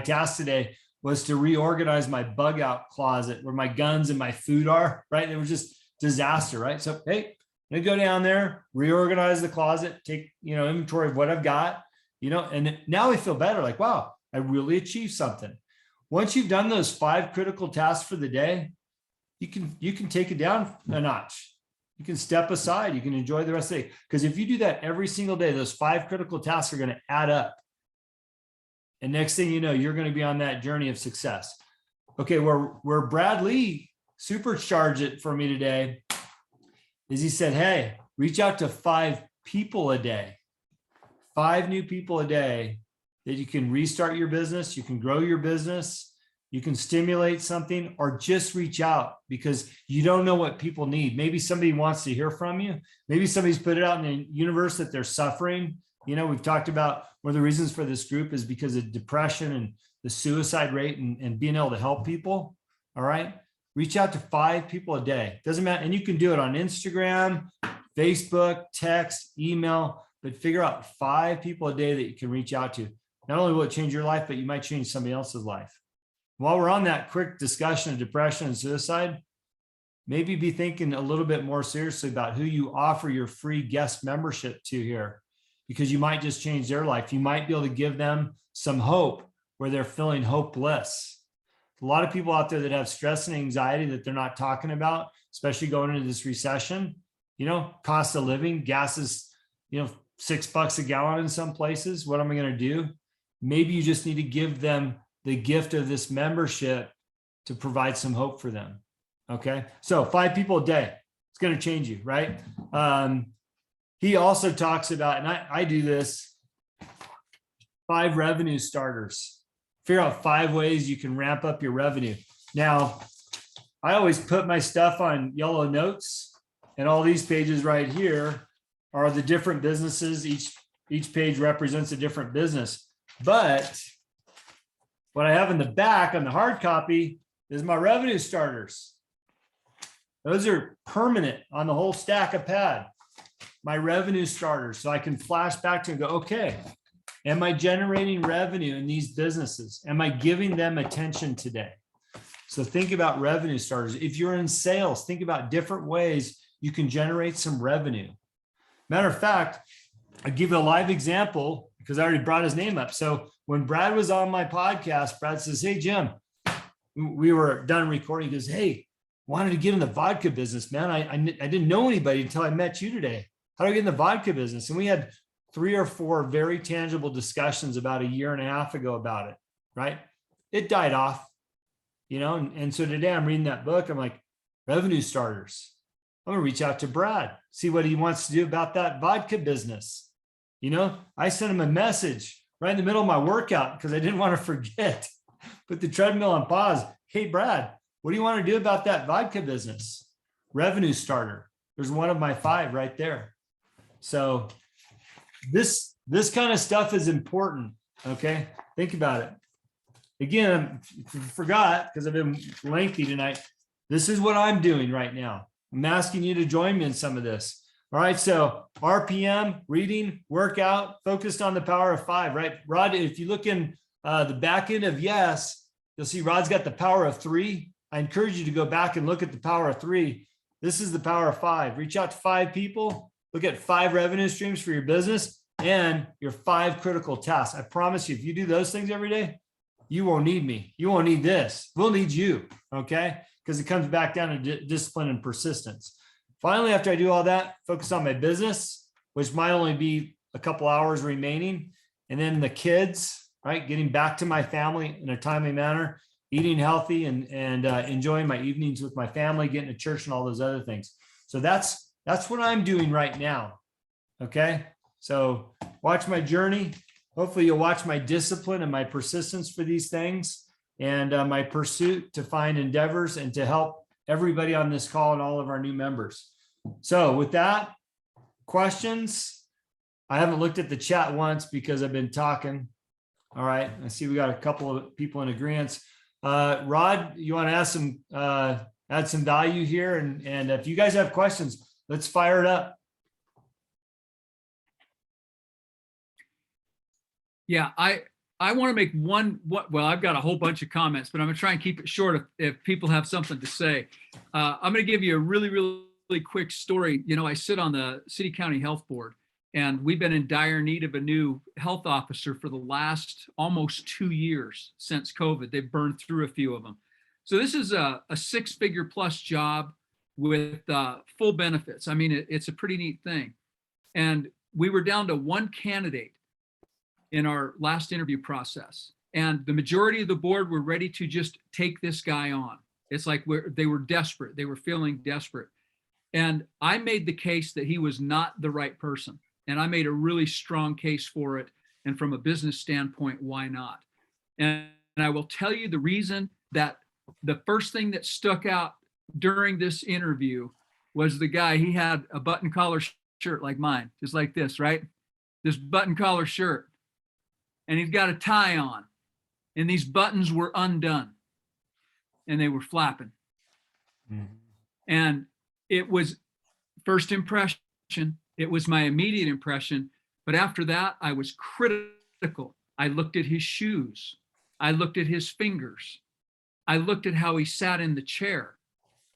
tasks today was to reorganize my bug out closet where my guns and my food are. Right. It was just disaster. Right. So hey, I'm gonna go down there, reorganize the closet, take inventory of what I've got. And now I feel better, like, wow, I really achieved something. Once you've done those 5 critical tasks for the day, you can take it down a notch. You can step aside. You can enjoy the rest of the day. Because if you do that every single day, those 5 critical tasks are going to add up. And next thing you know, you're going to be on that journey of success. Okay, where Brad Lee supercharged it for me today is he said, hey, reach out to 5 people a day. 5 new people a day that you can restart your business, you can grow your business, you can stimulate something, or just reach out because you don't know what people need. Maybe somebody wants to hear from you. Maybe somebody's put it out in the universe that they're suffering. We've talked about one of the reasons for this group is because of depression and the suicide rate and being able to help people. All right. Reach out to 5 people a day. Doesn't matter. And you can do it on Instagram, Facebook, text, email, but figure out 5 people a day that you can reach out to. Not only will it change your life, but you might change somebody else's life. While we're on that quick discussion of depression and suicide, maybe be thinking a little bit more seriously about who you offer your free guest membership to here, because you might just change their life. You might be able to give them some hope where they're feeling hopeless. A lot of people out there that have stress and anxiety that they're not talking about, especially going into this recession, cost of living, gas is, $6 a gallon in some places. What am I going to do? Maybe you just need to give them the gift of this membership to provide some hope for them. Okay. So 5 people a day, it's going to change you, right? He also talks about, and I do this, 5 revenue starters. Figure out 5 ways you can ramp up your revenue. Now, I always put my stuff on yellow notes, and all these pages right here are the different businesses. Each page represents a different business. But what I have in the back on the hard copy is my revenue starters. Those are permanent on the whole stack of pad. My revenue starters. So I can flash back to and go, okay, am I generating revenue in these businesses? Am I giving them attention today? So think about revenue starters. If you're in sales, think about different ways you can generate some revenue. Matter of fact, I'll give you a live example because I already brought his name up. So when Brad was on my podcast, Brad says, hey, Jim, we were done recording. He goes, hey, wanted to get in the vodka business, man. I didn't know anybody until I met you today. How do I get in the vodka business? And we had 3 or 4 very tangible discussions about a year and a half ago about it, right? It died off, and so today I'm reading that book. I'm like, revenue starters. I'm going to reach out to Brad, see what he wants to do about that vodka business. I sent him a message right in the middle of my workout because I didn't want to forget. Put the treadmill on pause. Hey, Brad, what do you want to do about that vodka business? Revenue starter. There's one of my 5 right there. So this kind of stuff is important. Okay. Think about it. Again, I forgot because I've been lengthy tonight. This is what I'm doing right now. I'm asking you to join me in some of this. All right. So RPM, reading, workout, focused on the power of 5, right? Rod, if you look in the back end of Y.E.S, you'll see Rod's got the power of 3. I encourage you to go back and look at the power of 3. This is the power of 5. Reach out to 5 people, look at 5 revenue streams for your business and your 5 critical tasks. I promise you, if you do those things every day, you won't need me. You won't need this. We'll need you. Okay. Because it comes back down to discipline and persistence. Finally, after I do all that, focus on my business, which might only be a couple hours remaining. And then the kids, right? Getting back to my family in a timely manner, eating healthy and enjoying my evenings with my family, getting to church and all those other things. So that's what I'm doing right now. Okay. So watch my journey. Hopefully you'll watch my discipline and my persistence for these things and my pursuit to find endeavors and to help everybody on this call and all of our new members. So with that, questions? I haven't looked at the chat once because I've been talking. All right. I see we got a couple of people in agreement. Rod, you want to add some value here? And if you guys have questions, let's fire it up. Yeah, I want to make well, I've got a whole bunch of comments, but I'm going to try and keep it short if people have something to say. I'm going to give you a really, really quick story. I sit on the City County Health Board, and we've been in dire need of a new health officer for the last almost 2 years since COVID. They've burned through a few of them. So this is a 6-figure plus job with full benefits. I mean, it's a pretty neat thing. And we were down to 1 candidate in our last interview process. And the majority of the board were ready to just take this guy on. It's like they were desperate. They were feeling desperate. And I made the case that he was not the right person. And I made a really strong case for it. And from a business standpoint, why not? And I will tell you the reason that the first thing that stuck out during this interview was the guy. He had a button collar shirt like mine, just like this, right? This button collar shirt. And he's got a tie on, and these buttons were undone and they were flapping. Mm-hmm. And it was first impression. It was my immediate impression. But after that, I was critical. I looked at his shoes. I looked at his fingers. I looked at how he sat in the chair.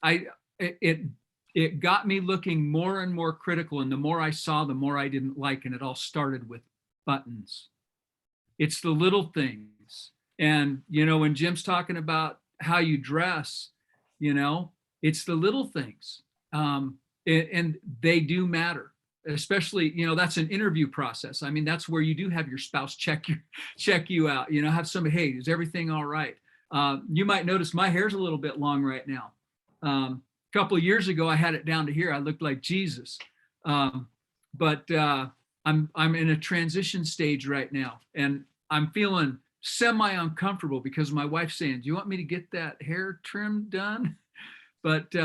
It got me looking more and more critical. And the more I saw, the more I didn't like. And it all started with buttons. It's the little things. And, when Jim's talking about how you dress, it's the little things. And they do matter, especially, that's an interview process. I mean, that's where you do have your spouse check you out, have somebody, hey, is everything all right? You might notice my hair's a little bit long right now. A couple of years ago, I had it down to here. I looked like Jesus. But I'm in a transition stage right now, and I'm feeling semi-uncomfortable because my wife's saying, do you want me to get that hair trim done? But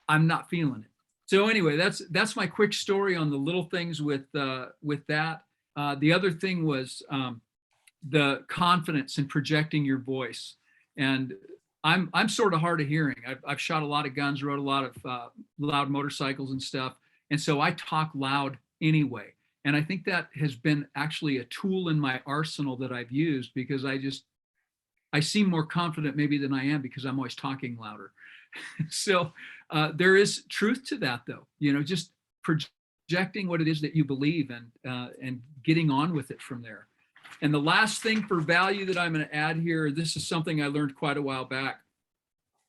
I'm not feeling it. So anyway, that's my quick story on the little things with that. The other thing was the confidence in projecting your voice. And I'm sort of hard of hearing. I've shot a lot of guns, rode a lot of loud motorcycles and stuff. And so I talk loud anyway. And I think that has been actually a tool in my arsenal that I've used because I seem more confident maybe than I am because I'm always talking louder. So there is truth to that though, just projecting what it is that you believe and getting on with it from there. And the last thing for value that I'm going to add here, this is something I learned quite a while back,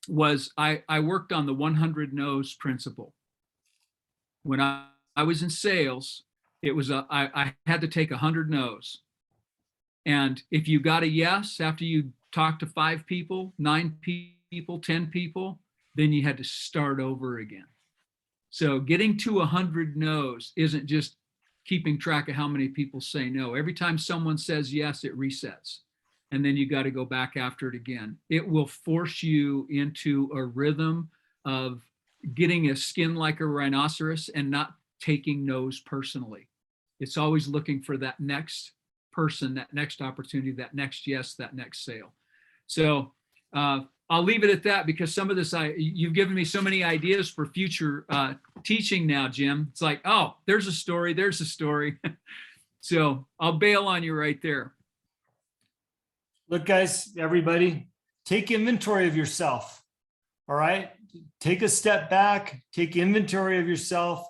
was I worked on the 100 no's principle. When I was in sales, it was I had to take 100 no's. And if you got a yes after you talked to 5 people, 9 people, 10 people, then you had to start over again. So getting to 100 no's isn't just keeping track of how many people say no. Every time someone says yes, it resets. And then you got to go back after it again. It will force you into a rhythm of getting a skin like a rhinoceros and not taking no's personally. It's always looking for that next person, that next opportunity, that next yes, that next sale. So I'll leave it at that, because some of this, you've given me so many ideas for future teaching now, Jim. It's like, oh, there's a story. There's a story. So I'll bail on you right there. Look, guys, everybody, take inventory of yourself. All right. Take a step back, take inventory of yourself,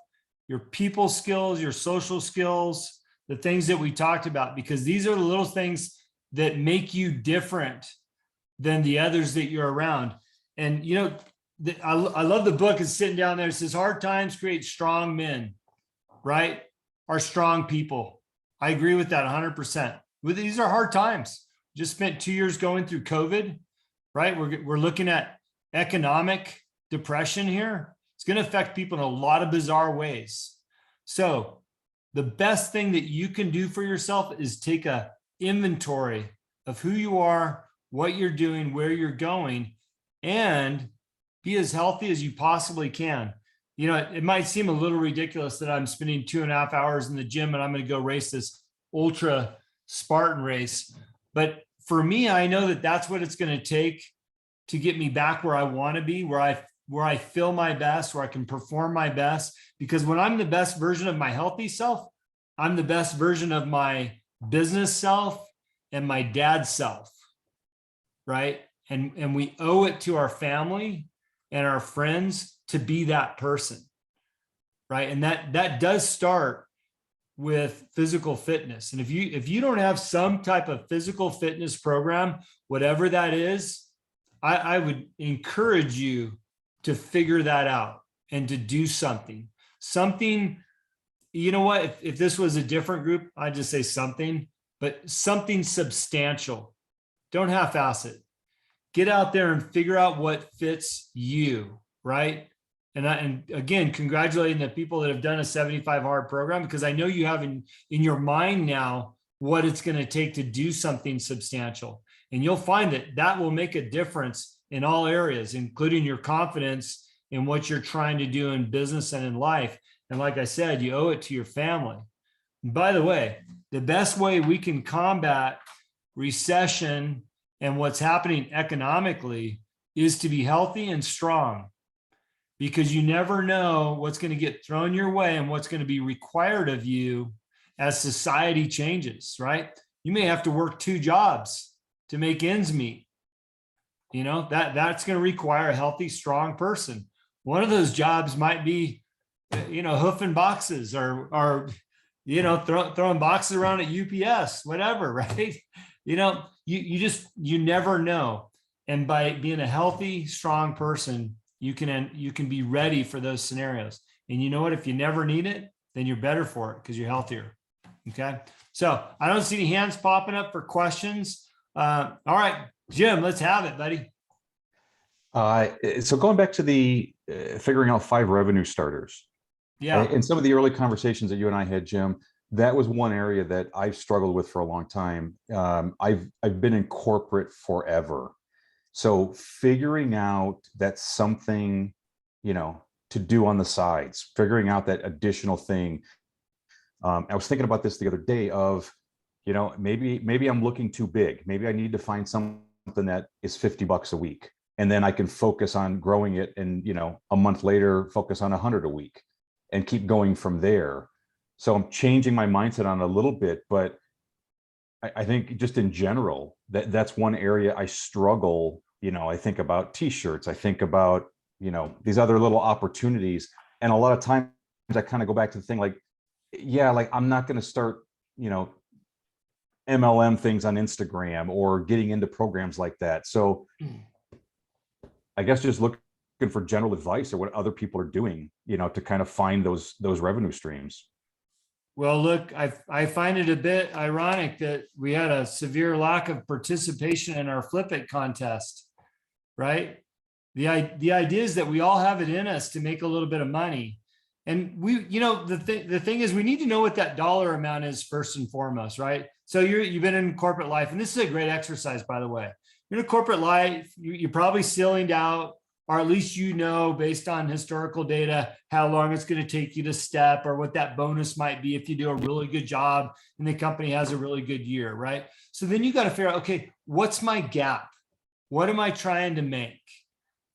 your people skills, your social skills, the things that we talked about, because these are the little things that make you different than the others that you're around. And, you know, I love the book. It's sitting down there. It says, hard times create strong men, right? Are strong people. I agree with that 100%. These are hard times. Just spent 2 years going through COVID, right? We're looking at economic depression here. It's going to affect people in a lot of bizarre ways. So the best thing that you can do for yourself is take a inventory of who you are, what you're doing, where you're going, and be as healthy as you possibly can. You know, it might seem a little ridiculous that I'm spending 2.5 hours in the gym and I'm going to go race this ultra Spartan race. But for me, I know that that's what it's going to take to get me back where I want to be, where I feel my best, where I can perform my best. Because when I'm the best version of my healthy self, I'm the best version of my business self and my dad's self, right? And we owe it to our family and our friends to be that person, right? And that does start with physical fitness. And if you don't have some type of physical fitness program, whatever that is, I would encourage you to figure that out and to do something. You know what, if this was a different group, I'd just say something, but something substantial. Don't half-ass it. Get out there and figure out what fits you, right? And again, congratulating the people that have done a 75 hard program, because I know you have in your mind now what it's going to take to do something substantial. And you'll find that will make a difference in all areas, including your confidence in what you're trying to do in business and in life. And like I said, you owe it to your family. And by the way, the best way we can combat recession and what's happening economically is to be healthy and strong, because you never know what's going to get thrown your way and what's going to be required of you as society changes, right? You may have to work 2 jobs to make ends meet. You know, that's going to require a healthy, strong person. One of those jobs might be, you know, hoofing boxes or you know, throwing boxes around at UPS, whatever, right? You know, you never know. And by being a healthy, strong person, you can be ready for those scenarios. And you know what? If you never need it, then you're better for it because you're healthier. Okay. So I don't see any hands popping up for questions. All right, Jim, let's have it, buddy. So going back to the figuring out 5 revenue starters. Yeah. In some of the early conversations that you and I had, Jim, that was one area that I've struggled with for a long time. I've been in corporate forever. So figuring out that something, you know, to do on the sides, figuring out that additional thing. I was thinking about this the other day of, you know, maybe I'm looking too big. Maybe I need to find something that is $50 a week, and then I can focus on growing it. And, you know, a month later, focus on 100 a week and keep going from there. So I'm changing my mindset on a little bit, but I think just in general, that's one area I struggle. You know, I think about t-shirts, I think about, you know, these other little opportunities. And a lot of times I kind of go back to the thing like, yeah, like I'm not going to start, you know, MLM things on Instagram or getting into programs like that. So I guess just looking for general advice or what other people are doing, you know, to kind of find those revenue streams. Well, look, I find it a bit ironic that we had a severe lack of participation in our Flip It contest, right? The idea is that we all have it in us to make a little bit of money. And the thing is, we need to know what that dollar amount is first and foremost, right? So you've been in corporate life, and this is a great exercise, by the way. You're in a corporate life, you're probably ceilinged out, or at least based on historical data, how long it's going to take you to step, or what that bonus might be if you do a really good job and the company has a really good year, right? So then you got to figure out, okay, what's my gap? What am I trying to make?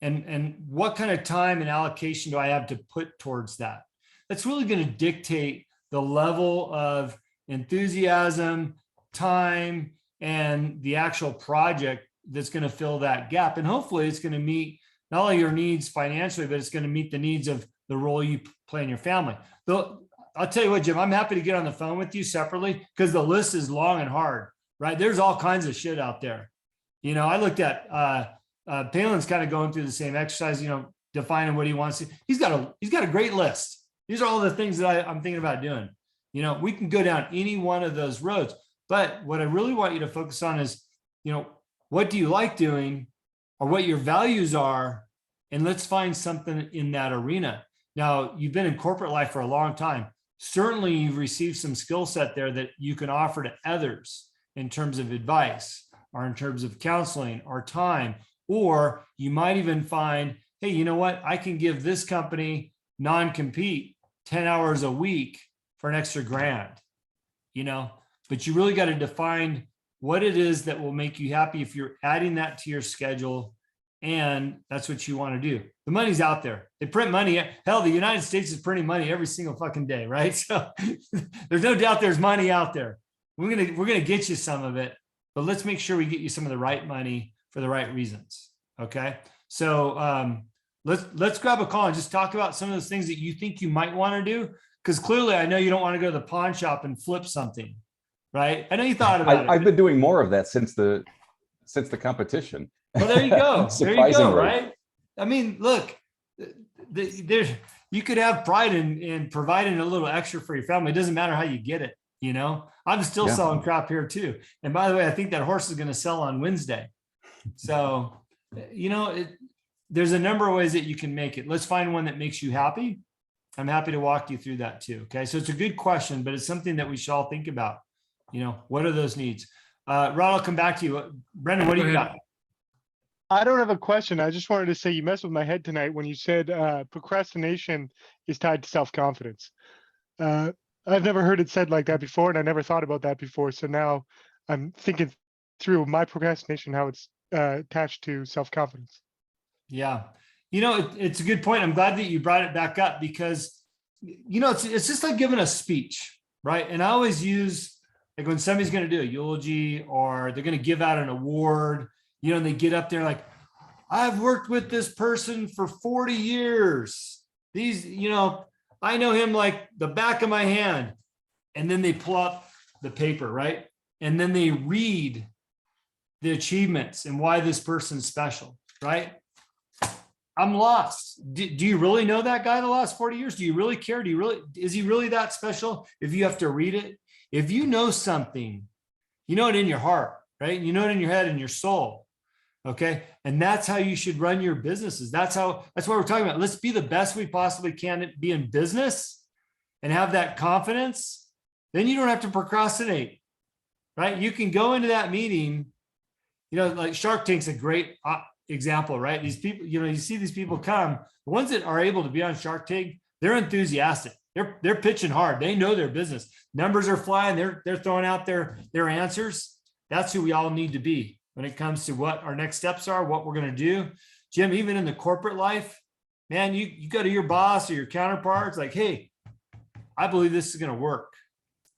And what kind of time and allocation do I have to put towards that? That's really going to dictate the level of enthusiasm, time, and the actual project that's going to fill that gap. And hopefully it's going to meet not only your needs financially, but it's going to meet the needs of the role you play in your family. Though I'll tell you what, Jim, I'm happy to get on the phone with you separately, because the list is long and hard, right? There's all kinds of shit out there. I looked at Palin's kind of going through the same exercise, defining what he wants to. He's got a great list. These are all the things that I'm thinking about doing. We can go down any one of those roads, but what I really want you to focus on is, what do you like doing, or what your values are, and let's find something in that arena. Now, you've been in corporate life for a long time. Certainly you've received some skill set there that you can offer to others in terms of advice, or in terms of counseling or time. Or you might even find, hey, you know what? I can give this company non-compete 10 hours a week for an extra grand, but you really got to define what it is that will make you happy if you're adding that to your schedule. And that's what you want to do. The money's out there. They print money. Hell, the United States is printing money every single fucking day, right? So there's no doubt there's money out there. We're gonna get you some of it, but let's make sure we get you some of the right money for the right reasons. Okay. So let's grab a call and just talk about some of those things that you think you might want to do. Because clearly I know you don't want to go to the pawn shop and flip something, right? I know you thought about it. I've been doing more of that since the competition. Well, there you go. There you go, Surprisingly. right? I mean, look, you could have pride in providing a little extra for your family. It doesn't matter how you get it. I'm still selling crap here too. And by the way, I think that horse is going to sell on Wednesday. So, there's a number of ways that you can make it. Let's find one that makes you happy. I'm happy to walk you through that too. Okay. So it's a good question, but it's something that we should all think about. What are those needs? Ron, I'll come back to you. Brendan, what do you got? I don't have a question. I just wanted to say you messed with my head tonight when you said procrastination is tied to self-confidence. I've never heard it said like that before, and I never thought about that before. So now I'm thinking through my procrastination, how it's attached to self-confidence. Yeah. It's a good point. I'm glad that you brought it back up, because, it's just like giving a speech, right? And I always use, like, when somebody's going to do a eulogy or they're going to give out an award, and they get up there like, I've worked with this person for 40 years. I know him like the back of my hand. And then they pull up the paper, right? And then they read the achievements and why this person's special, right? I'm lost. Do you really know that guy the last 40 years? Do you really care? Is he really that special if you have to read it? If you know something, you know it in your heart, right? You know it in your head and your soul. Okay. And that's how you should run your businesses. That's what we're talking about. Let's be the best we possibly can be in business and have that confidence. Then you don't have to procrastinate, right? You can go into that meeting, like Shark Tank's a great example, right? These people, you see these people come, the ones that are able to be on Shark Tank, they're enthusiastic. They're pitching hard. They know their business. Numbers are flying. They're throwing out their answers. That's who we all need to be when it comes to what our next steps are, what we're going to do. Jim, even in the corporate life, man, you go to your boss or your counterparts like, hey, I believe this is going to work.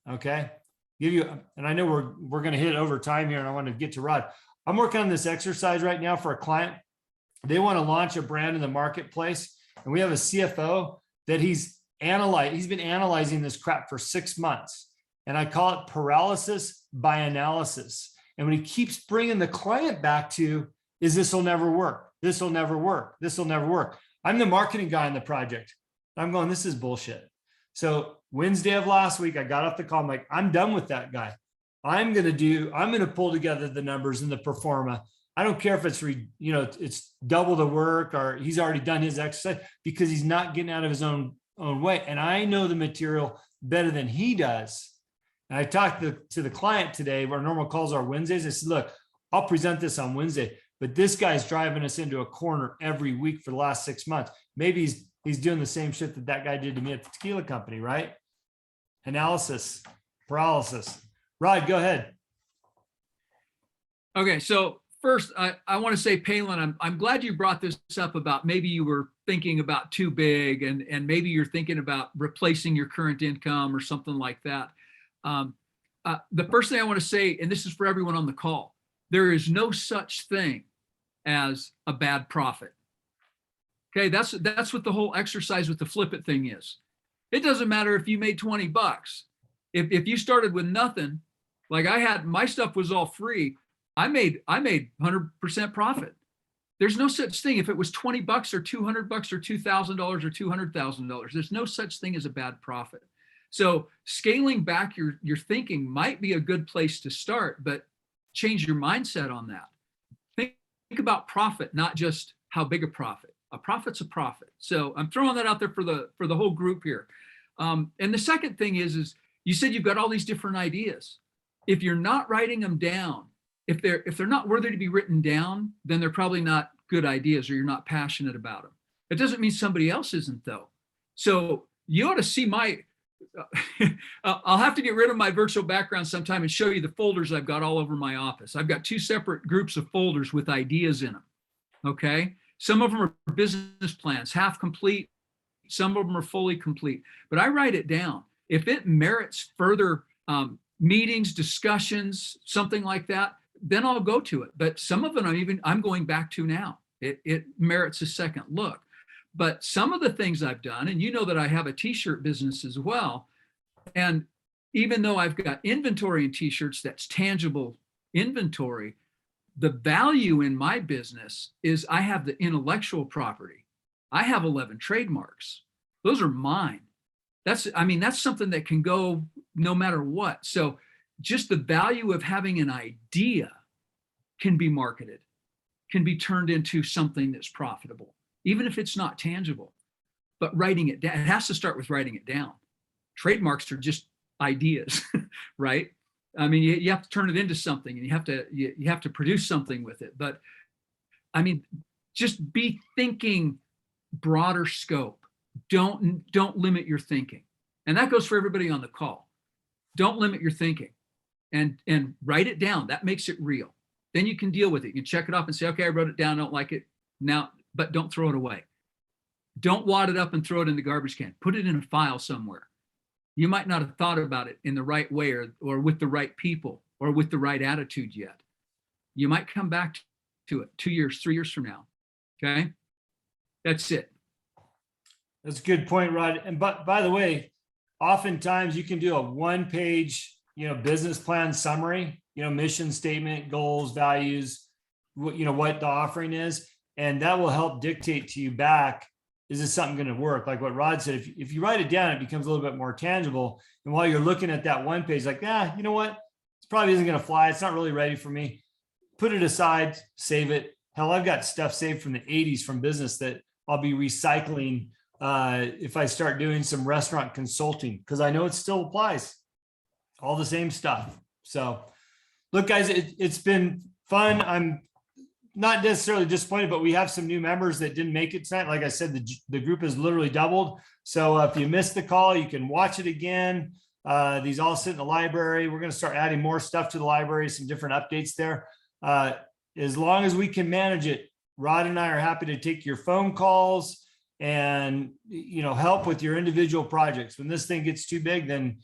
Okay. And I know we're going to hit over time here, and I want to get to Rod. I'm working on this exercise right now for a client. They want to launch a brand in the marketplace, and we have a CFO that he's been analyzing this crap for 6 months. And I call it paralysis by analysis. And when he keeps bringing the client back to, this will never work. This will never work. This will never work. I'm the marketing guy on the project. I'm going, this is bullshit. So Wednesday of last week, I got off the call. I'm like, I'm done with that guy. I'm going to pull together the numbers and the pro forma. I don't care if it's double the work or he's already done his exercise, because he's not getting out of his own own way. And I know the material better than he does. And I talked to the client today. Our normal calls are Wednesdays. I said, look, I'll present this on Wednesday, but this guy's driving us into a corner every week for the last 6 months. Maybe he's doing the same shit that guy did to me at the tequila company, right? Analysis, paralysis. Rod, go ahead. Okay, so first, I want to say, Palin, I'm glad you brought this up about maybe you were thinking about too big and maybe you're thinking about replacing your current income or something like that. The first thing I want to say, and this is for everyone on the call, there is no such thing as a bad profit. Okay, that's what the whole exercise with the flip it thing is. It doesn't matter if you made 20 bucks. If you started with nothing, like I had, my stuff was all free. I made 100% profit. There's no such thing. If it was 20 bucks or 200 bucks or $2,000 or $200,000, there's no such thing as a bad profit. So scaling back your thinking might be a good place to start, but change your mindset on that. Think about profit, not just how big a profit. A profit's a profit. So I'm throwing that out there for the whole group here. And the second thing is you said you've got all these different ideas. If you're not writing them down, if they're not worthy to be written down, then they're probably not good ideas or you're not passionate about them. It doesn't mean somebody else isn't though. So you ought to see I'll have to get rid of my virtual background sometime and show you the folders I've got all over my office. I've got 2 separate groups of folders with ideas in them. Okay. Some of them are business plans, half complete. Some of them are fully complete, but I write it down. If it merits further meetings, discussions, something like that, then I'll go to it. But some of them I'm going back to now. It merits a second look. But some of the things I've done, and you know that I have a t-shirt business as well. And even though I've got inventory in t-shirts, that's tangible inventory, the value in my business is I have the intellectual property. I have 11 trademarks. Those are mine. That's something that can go no matter what. So just the value of having an idea can be marketed, can be turned into something that's profitable, even if it's not tangible. But writing it down, it has to start with writing it down. Trademarks are just ideas, right? I mean, you have to turn it into something, and you have to produce something with it. But I mean, just be thinking broader scope. Don't limit your thinking, and that goes for everybody on the call. Don't limit your thinking, and write it down. That makes it real. Then you can deal with it. You can check it off and say, okay, I wrote it down. I don't like it now, but don't throw it away. Don't wad it up and throw it in the garbage can. Put it in a file somewhere. You might not have thought about it in the right way or with the right people or with the right attitude yet. You might come back to it 2 years, 3 years from now. Okay. That's it. That's a good point, Rod. And by the way, oftentimes you can do a 1-page, business plan summary, mission statement, goals, values, what the offering is. And that will help dictate to you back, is this something going to work? Like what Rod said, if you write it down, it becomes a little bit more tangible. And while you're looking at that 1 page, like, you know what? This probably isn't going to fly. It's not really ready for me. Put it aside, save it. Hell, I've got stuff saved from the 80s from business that I'll be recycling if I start doing some restaurant consulting, because I know it still applies. All the same stuff. So look, guys, it's been fun. I'm not necessarily disappointed, but we have some new members that didn't make it tonight. Like I said, the group has literally doubled. So if you missed the call, you can watch it again. These all sit in the library. We're going to start adding more stuff to the library, some different updates there. As long as we can manage it, Rod and I are happy to take your phone calls and, help with your individual projects. When this thing gets too big, then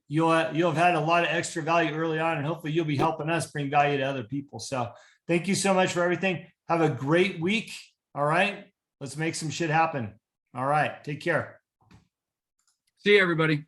you'll have had a lot of extra value early on, and hopefully you'll be helping us bring value to other people. So thank you so much for everything. Have a great week. All right. Let's make some shit happen. All right. Take care. See you, everybody.